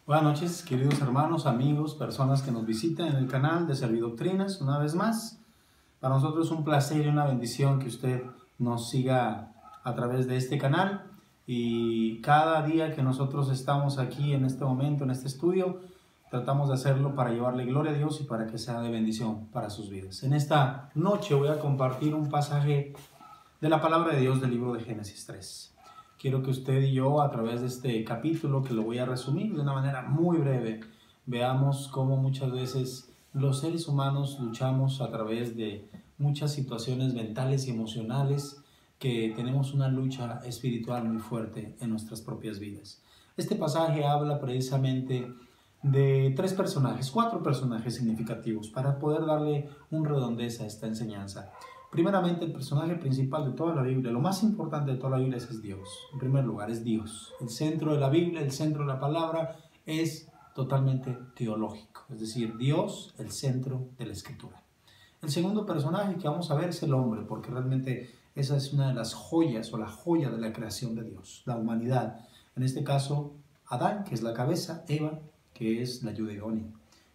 Buenas noches, queridos hermanos, amigos, personas que nos visitan en el canal de Servidoctrinas. Una vez más, para nosotros es un placer y una bendición que usted nos siga a través de este canal. Y cada día que nosotros estamos aquí en este momento, en este estudio, tratamos de hacerlo para llevarle gloria a Dios y para que sea de bendición para sus vidas. En esta noche voy a compartir un pasaje de la palabra de Dios del libro de Génesis 3. Quiero que usted y yo, a través de este capítulo, que lo voy a resumir de una manera muy breve, veamos cómo muchas veces los seres humanos luchamos a través de muchas situaciones mentales y emocionales, que tenemos una lucha espiritual muy fuerte en nuestras propias vidas. Este pasaje habla precisamente de cuatro personajes significativos, para poder darle un redondez a esta enseñanza. Primeramente, el personaje principal de toda la Biblia, lo más importante de toda la Biblia es Dios. En primer lugar, es Dios. El centro de la Biblia, el centro de la palabra es totalmente teológico. Es decir, Dios, el centro de la Escritura. El segundo personaje que vamos a ver es el hombre, porque realmente esa es una de las joyas o la joya de la creación de Dios, la humanidad. En este caso, Adán, que es la cabeza, Eva, que es la yudeonia.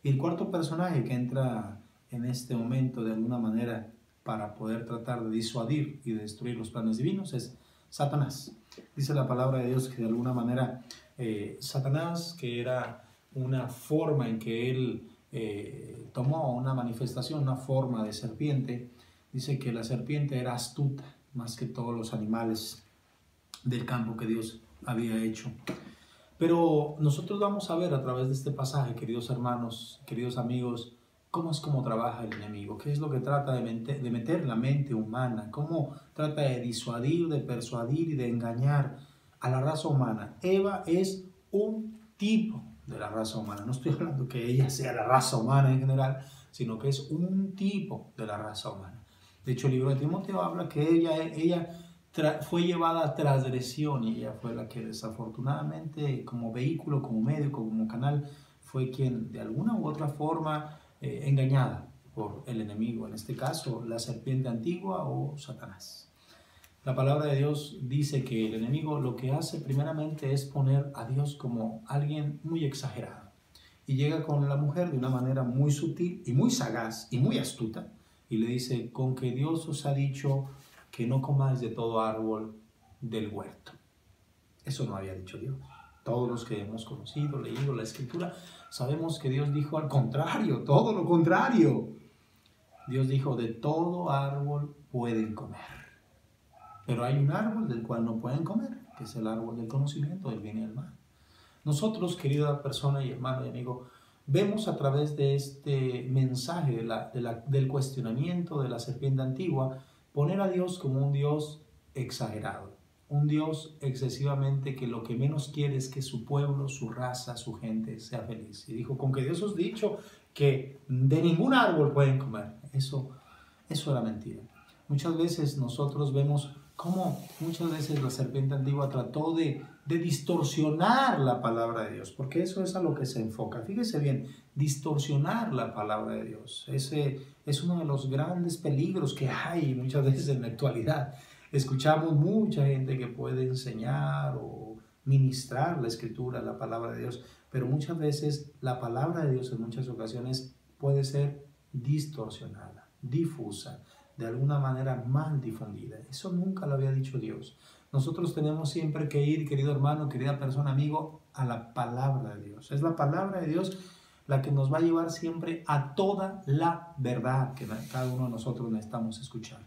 Y el cuarto personaje que entra en este momento de alguna manera para poder tratar de disuadir y de destruir los planes divinos es Satanás. Dice la palabra de Dios que de alguna manera Satanás, que era una forma en que él tomó una manifestación, una forma de serpiente, dice que la serpiente era astuta más que todos los animales del campo que Dios había hecho. Pero nosotros vamos a ver a través de este pasaje, queridos hermanos, queridos amigos, cómo trabaja el enemigo, qué es lo que trata de meter en la mente humana, cómo trata de disuadir, de persuadir y de engañar a la raza humana. Eva es un tipo de la raza humana. No estoy hablando que ella sea la raza humana en general, sino que es un tipo de la raza humana. De hecho, el libro de Timoteo habla que ella fue llevada a transgresión, y ella fue la que desafortunadamente, como vehículo, como medio, como canal, fue quien de alguna u otra forma engañada por el enemigo, en este caso la serpiente antigua o Satanás. La palabra de Dios dice que el enemigo lo que hace primeramente es poner a Dios como alguien muy exagerado, y llega con la mujer de una manera muy sutil y muy sagaz y muy astuta, y le dice: con que Dios os ha dicho que no comáis de todo árbol del huerto. Eso no había dicho Dios. Todos los que hemos conocido, leído la Escritura, sabemos que Dios dijo al contrario, todo lo contrario. Dios dijo: de todo árbol pueden comer, pero hay un árbol del cual no pueden comer, que es el árbol del conocimiento del bien y del mal. Nosotros, querida persona y hermano y amigo, vemos a través de este mensaje del cuestionamiento de la serpiente antigua, poner a Dios como un Dios exagerado, un Dios excesivamente que lo que menos quiere es que su pueblo, su raza, su gente sea feliz. Y dijo: con que Dios os ha dicho que de ningún árbol pueden comer. Eso era mentira. Muchas veces nosotros vemos cómo muchas veces la serpiente antigua trató de distorsionar la palabra de Dios, porque eso es a lo que se enfoca. Fíjese bien, distorsionar la palabra de Dios. Ese es uno de los grandes peligros que hay muchas veces en la actualidad. Escuchamos mucha gente que puede enseñar o ministrar la Escritura, la palabra de Dios, pero muchas veces la palabra de Dios en muchas ocasiones puede ser distorsionada, difusa, de alguna manera mal difundida. Eso nunca lo había dicho Dios. Nosotros tenemos siempre que ir, querido hermano, querida persona, amigo, a la palabra de Dios. Es la palabra de Dios la que nos va a llevar siempre a toda la verdad que cada uno de nosotros necesitamos escuchar.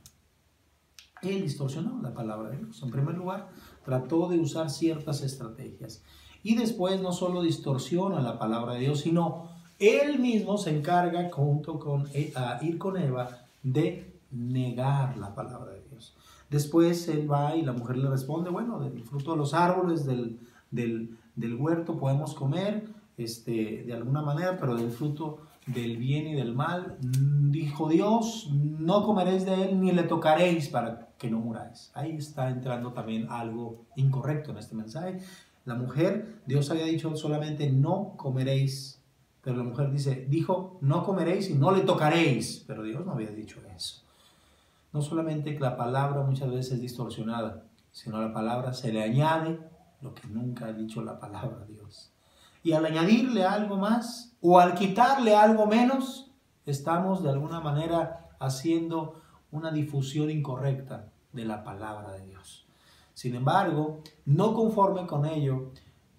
Él distorsionó la palabra de Dios. En primer lugar, trató de usar ciertas estrategias. Y después no solo distorsiona la palabra de Dios, sino él mismo se encarga, junto con ir con Eva, de negar la palabra de Dios. Después él va y la mujer le responde: bueno, del fruto de los árboles del huerto podemos comer de alguna manera, pero del fruto del bien y del mal, dijo Dios, no comeréis de él ni le tocaréis para que no muráis. Ahí está entrando también algo incorrecto en este mensaje. La mujer, Dios había dicho solamente no comeréis, pero la mujer dijo no comeréis y no le tocaréis, pero Dios no había dicho eso. No solamente que la palabra muchas veces es distorsionada, sino a la palabra se le añade lo que nunca ha dicho la palabra de Dios. Y al añadirle algo más o al quitarle algo menos, estamos de alguna manera haciendo una difusión incorrecta de la palabra de Dios. Sin embargo, no conforme con ello,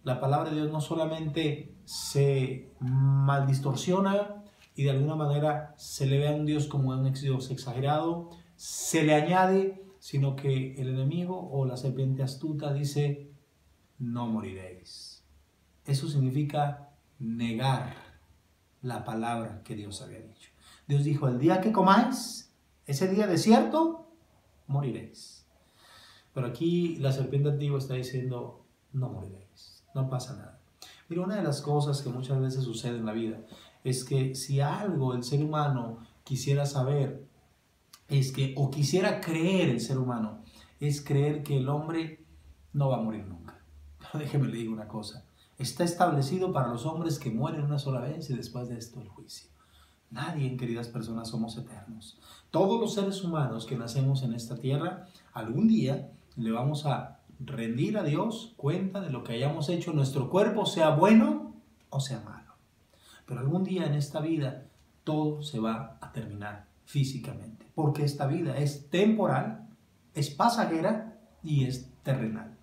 la palabra de Dios no solamente se maldistorsiona y de alguna manera se le ve a un Dios como un Dios exagerado, se le añade, sino que el enemigo o la serpiente astuta dice, no moriréis. Eso significa negar la palabra que Dios había dicho. Dios dijo, el día que comáis, ese día de cierto, moriréis. Pero aquí la serpiente antigua está diciendo, no moriréis, no pasa nada. Mira, una de las cosas que muchas veces sucede en la vida es que si algo el ser humano quisiera saber, o quisiera creer el ser humano, es creer que el hombre no va a morir nunca. Pero déjeme le digo una cosa, está establecido para los hombres que mueren una sola vez y después de esto el juicio. Nadie, queridas personas, somos eternos. Todos los seres humanos que nacemos en esta tierra, algún día le vamos a rendir a Dios cuenta de lo que hayamos hecho en nuestro cuerpo, sea bueno o sea malo. Pero algún día en esta vida todo se va a terminar físicamente, porque esta vida es temporal, es pasajera y es terrenal.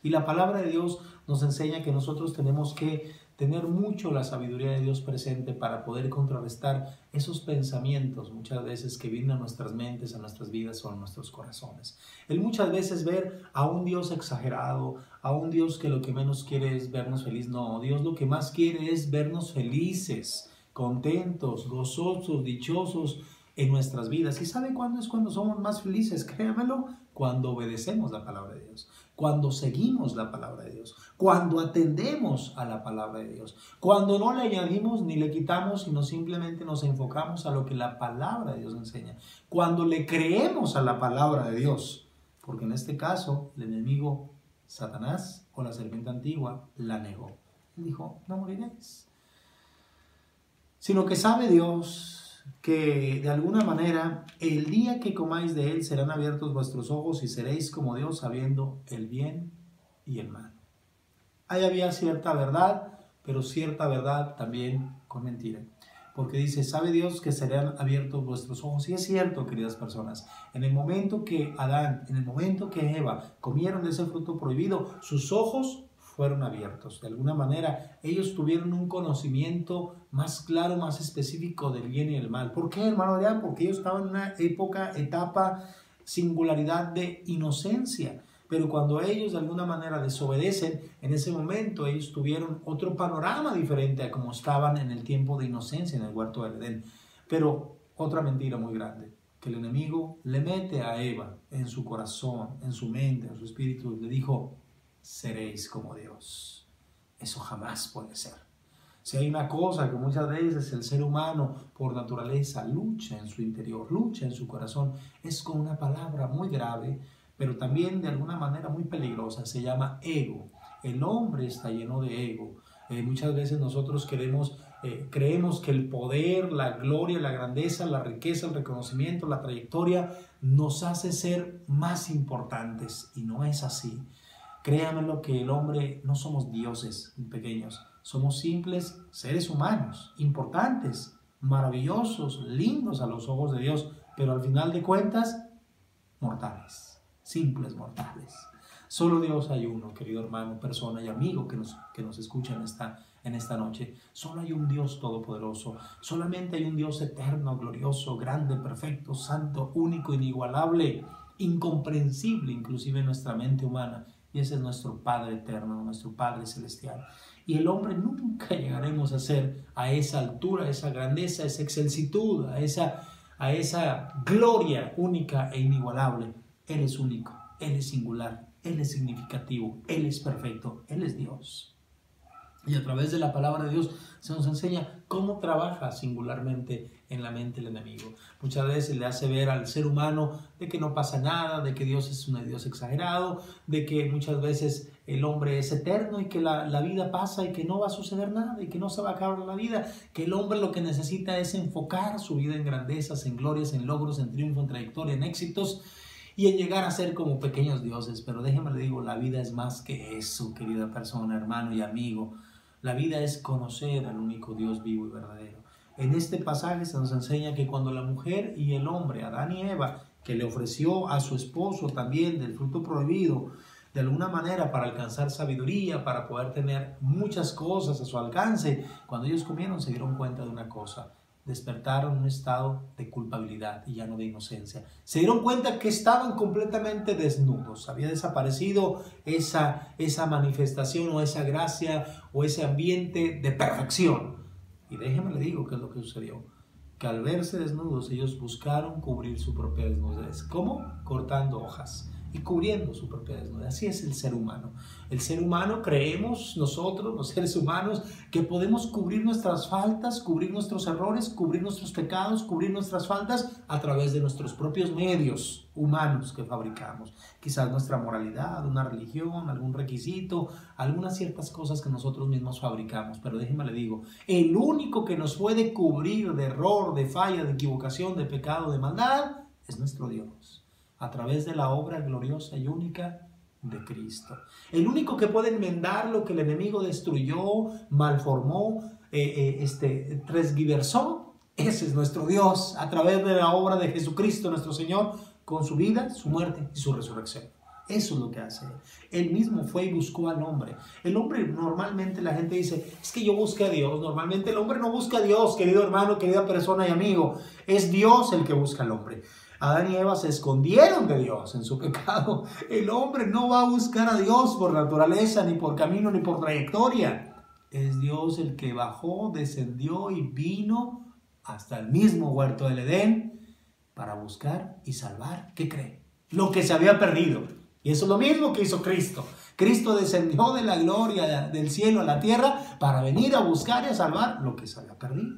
Y la palabra de Dios nos enseña que nosotros tenemos que tener mucho la sabiduría de Dios presente para poder contrarrestar esos pensamientos muchas veces que vienen a nuestras mentes, a nuestras vidas o a nuestros corazones. El muchas veces ver a un Dios exagerado, a un Dios que lo que menos quiere es vernos felices. No, Dios lo que más quiere es vernos felices, contentos, gozosos, dichosos en nuestras vidas. ¿Y sabe cuándo es cuando somos más felices? Créamelo, cuando obedecemos la palabra de Dios, cuando seguimos la palabra de Dios, cuando atendemos a la palabra de Dios, cuando no le añadimos ni le quitamos, sino simplemente nos enfocamos a lo que la palabra de Dios enseña, cuando le creemos a la palabra de Dios, porque en este caso el enemigo Satanás o la serpiente antigua la negó. Él dijo, no moriréis. Sino que sabe Dios que de alguna manera el día que comáis de él serán abiertos vuestros ojos y seréis como Dios sabiendo el bien y el mal. Ahí había cierta verdad, pero cierta verdad también con mentira. Porque dice, sabe Dios que serán abiertos vuestros ojos. Y es cierto, queridas personas, en el momento que Adán, en el momento que Eva comieron de ese fruto prohibido, sus ojos fueron abiertos. De alguna manera, ellos tuvieron un conocimiento más claro, más específico del bien y el mal. ¿Por qué, hermano Adrián? Porque ellos estaban en una etapa, singularidad de inocencia. Pero cuando ellos de alguna manera desobedecen, en ese momento ellos tuvieron otro panorama diferente a como estaban en el tiempo de inocencia en el huerto del Edén. Pero otra mentira muy grande, que el enemigo le mete a Eva en su corazón, en su mente, en su espíritu, le dijo, seréis como Dios. Eso jamás puede ser. Si hay una cosa que muchas veces el ser humano por naturaleza lucha en su interior, lucha en su corazón, es con una palabra muy grave, pero también de alguna manera muy peligrosa, se llama ego. El hombre está lleno de ego. Muchas veces nosotros creemos que el poder, la gloria, la grandeza, la riqueza, el reconocimiento, la trayectoria nos hace ser más importantes y no es así. Créanmelo que el hombre no somos dioses pequeños, somos simples seres humanos, importantes, maravillosos, lindos a los ojos de Dios, pero al final de cuentas, mortales, simples mortales. Solo Dios hay uno, querido hermano, persona y amigo que nos escucha en esta noche. Solo hay un Dios todopoderoso, solamente hay un Dios eterno, glorioso, grande, perfecto, santo, único, inigualable, incomprensible inclusive en nuestra mente humana. Y ese es nuestro Padre eterno, nuestro Padre celestial. Y el hombre nunca llegaremos a ser a esa altura, a esa grandeza, a esa excelsitud, a esa gloria única e inigualable. Él es único, Él es singular, Él es significativo, Él es perfecto, Él es Dios. Y a través de la palabra de Dios se nos enseña cómo trabaja singularmente en la mente el enemigo. Muchas veces le hace ver al ser humano de que no pasa nada, de que Dios es un Dios exagerado, de que muchas veces el hombre es eterno y que la vida pasa y que no va a suceder nada y que no se va a acabar la vida, que el hombre lo que necesita es enfocar su vida en grandezas, en glorias, en logros, en triunfo, en trayectoria, en éxitos y en llegar a ser como pequeños dioses. Pero déjeme le digo, la vida es más que eso, querida persona, hermano y amigo. La vida es conocer al único Dios vivo y verdadero. En este pasaje se nos enseña que cuando la mujer y el hombre, Adán y Eva, que le ofreció a su esposo también del fruto prohibido, de alguna manera para alcanzar sabiduría, para poder tener muchas cosas a su alcance, cuando ellos comieron se dieron cuenta de una cosa: despertaron en un estado de culpabilidad y ya no de inocencia. Se dieron cuenta que estaban completamente desnudos, había desaparecido esa manifestación o esa gracia o ese ambiente de perfección. Y déjeme le digo qué es lo que sucedió: que al verse desnudos ellos buscaron cubrir su propia desnudez. ¿Cómo? Cortando hojas y cubriendo su propia desnudez. Así es el ser humano. El ser humano, creemos nosotros, los seres humanos, que podemos cubrir nuestras faltas, cubrir nuestros errores, cubrir nuestros pecados, cubrir nuestras faltas a través de nuestros propios medios humanos que fabricamos. Quizás nuestra moralidad, una religión, algún requisito, algunas ciertas cosas que nosotros mismos fabricamos. Pero déjeme le digo, el único que nos puede cubrir de error, de falla, de equivocación, de pecado, de maldad, es nuestro Dios, a través de la obra gloriosa y única de Cristo. El único que puede enmendar lo que el enemigo destruyó, malformó, transgiversó, ese es nuestro Dios, a través de la obra de Jesucristo nuestro Señor, con su vida, su muerte y su resurrección. Eso es lo que hace Él. Él mismo fue y buscó al hombre. El hombre, normalmente la gente dice, es que yo busqué a Dios. Normalmente el hombre no busca a Dios, querido hermano, querida persona y amigo. Es Dios el que busca al hombre. Adán y Eva se escondieron de Dios en su pecado. El hombre no va a buscar a Dios por naturaleza, ni por camino, ni por trayectoria. Es Dios el que bajó, descendió y vino hasta el mismo huerto del Edén para buscar y salvar, ¿qué cree? Lo que se había perdido. Y eso es lo mismo que hizo Cristo. Cristo descendió de la gloria del cielo a la tierra para venir a buscar y a salvar lo que se había perdido.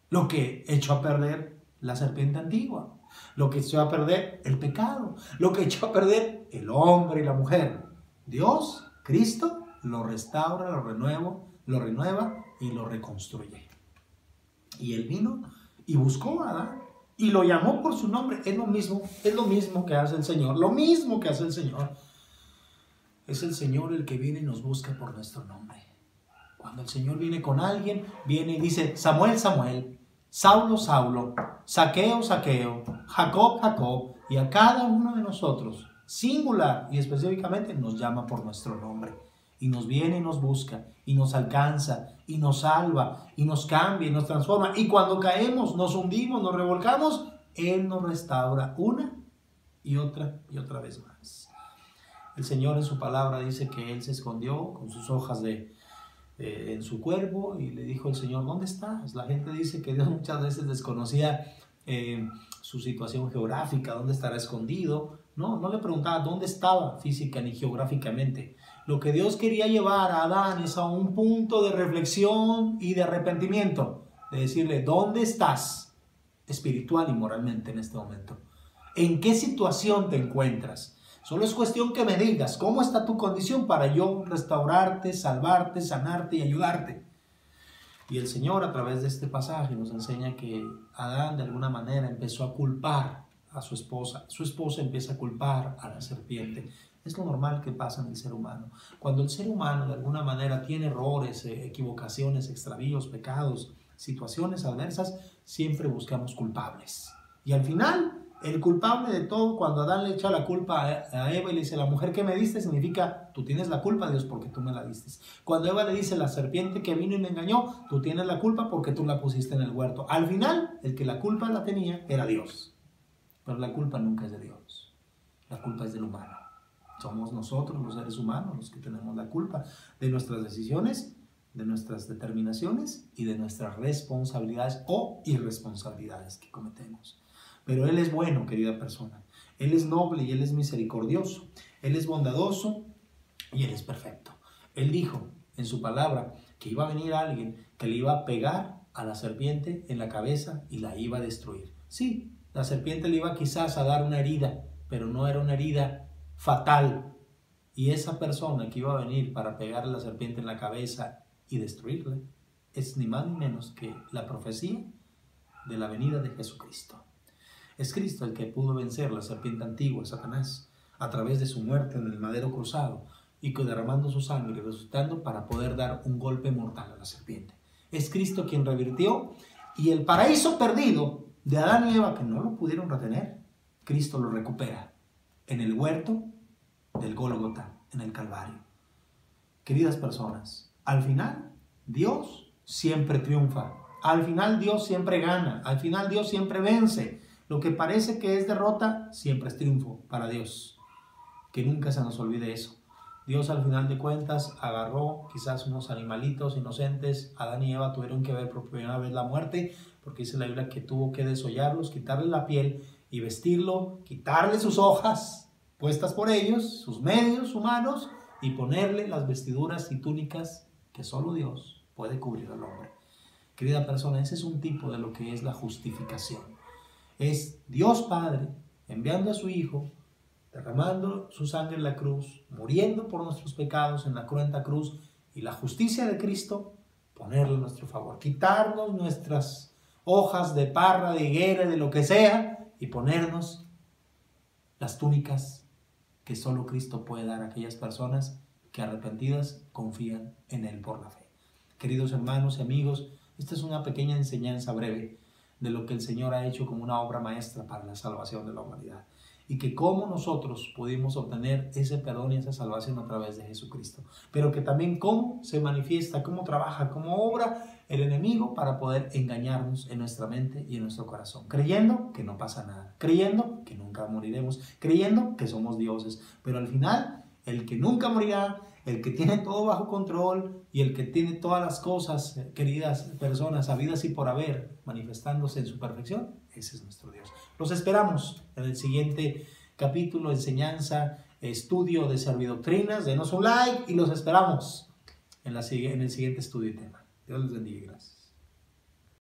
Lo que echó a perder la serpiente antigua. Lo que echó a perder el pecado. Lo que echó a perder el hombre y la mujer. Dios, Cristo, lo restaura, lo renueva y lo reconstruye. Y Él vino y buscó a Adán y lo llamó por su nombre. Es lo mismo que hace el Señor. Lo mismo que hace el Señor. Es el Señor el que viene y nos busca por nuestro nombre. Cuando el Señor viene con alguien, viene y dice: Samuel, Samuel, Saulo, Saulo, Zaqueo, Zaqueo, Jacob, Jacob. Y a cada uno de nosotros, singular y específicamente, nos llama por nuestro nombre. Y nos viene y nos busca, y nos alcanza, y nos salva, y nos cambia, y nos transforma. Y cuando caemos, nos hundimos, nos revolcamos, Él nos restaura una y otra vez más. El Señor en su palabra dice que Él se escondió con sus hojas en su cuerpo y le dijo el Señor: ¿dónde estás? La gente dice que Dios muchas veces desconocía su situación geográfica, dónde estará escondido. No le preguntaba dónde estaba física ni geográficamente. Lo que Dios quería llevar a Adán es a un punto de reflexión y de arrepentimiento, de decirle: ¿dónde estás espiritual y moralmente en este momento? ¿En qué situación te encuentras? Solo es cuestión que me digas cómo está tu condición para yo restaurarte, salvarte, sanarte y ayudarte. Y el Señor, a través de este pasaje, nos enseña que Adán de alguna manera empezó a culpar a su esposa. Su esposa empieza a culpar a la serpiente. Es lo normal que pasa en el ser humano. Cuando el ser humano de alguna manera tiene errores, equivocaciones, extravíos, pecados, situaciones adversas, siempre buscamos culpables. Y al final, el culpable de todo, cuando Adán le echa la culpa a Eva y le dice: la mujer que me diste, significa tú tienes la culpa, Dios, porque tú me la diste. Cuando Eva le dice: la serpiente que vino y me engañó, tú tienes la culpa porque tú la pusiste en el huerto. Al final, el que la culpa la tenía era Dios. Pero la culpa nunca es de Dios. La culpa es del humano. Somos nosotros, los seres humanos, los que tenemos la culpa de nuestras decisiones, de nuestras determinaciones y de nuestras responsabilidades o irresponsabilidades que cometemos. Pero Él es bueno, querida persona. Él es noble y Él es misericordioso. Él es bondadoso y Él es perfecto. Él dijo en su palabra que iba a venir alguien que le iba a pegar a la serpiente en la cabeza y la iba a destruir. Sí, la serpiente le iba quizás a dar una herida, pero no era una herida fatal. Y esa persona que iba a venir para pegarle a la serpiente en la cabeza y destruirla es ni más ni menos que la profecía de la venida de Jesucristo. Es Cristo el que pudo vencer la serpiente antigua, Satanás, a través de su muerte en el madero cruzado y derramando su sangre, resucitando para poder dar un golpe mortal a la serpiente. Es Cristo quien revirtió, y el paraíso perdido de Adán y Eva, que no lo pudieron retener, Cristo lo recupera en el huerto del Gólgota, en el Calvario. Queridas personas, al final Dios siempre triunfa, al final Dios siempre gana, al final Dios siempre vence. Lo que parece que es derrota, siempre es triunfo para Dios. Que nunca se nos olvide eso. Dios al final de cuentas agarró quizás unos animalitos inocentes. Adán y Eva tuvieron que ver por primera vez la muerte, porque dice la Biblia que tuvo que desollarlos, quitarle la piel y vestirlo, quitarle sus hojas puestas por ellos, sus medios humanos, y ponerle las vestiduras y túnicas que solo Dios puede cubrir al hombre. Querida persona, ese es un tipo de lo que es la justificación. Es Dios Padre enviando a su Hijo, derramando su sangre en la cruz, muriendo por nuestros pecados en la cruenta cruz, y la justicia de Cristo ponerlo a nuestro favor, quitarnos nuestras hojas de parra, de higuera, de lo que sea, y ponernos las túnicas que solo Cristo puede dar a aquellas personas que arrepentidas confían en Él por la fe. Queridos hermanos y amigos, esta es una pequeña enseñanza breve de lo que el Señor ha hecho como una obra maestra para la salvación de la humanidad, y que cómo nosotros pudimos obtener ese perdón y esa salvación a través de Jesucristo, pero que también cómo se manifiesta, cómo trabaja, cómo obra el enemigo para poder engañarnos en nuestra mente y en nuestro corazón, creyendo que no pasa nada, creyendo que nunca moriremos, creyendo que somos dioses, pero al final el que nunca morirá, el que tiene todo bajo control y el que tiene todas las cosas, queridas personas, habidas y por haber, manifestándose en su perfección, ese es nuestro Dios. Los esperamos en el siguiente capítulo, enseñanza, estudio de Servidoctrinas. Denos un like y los esperamos en el siguiente estudio y tema. Dios les bendiga y gracias.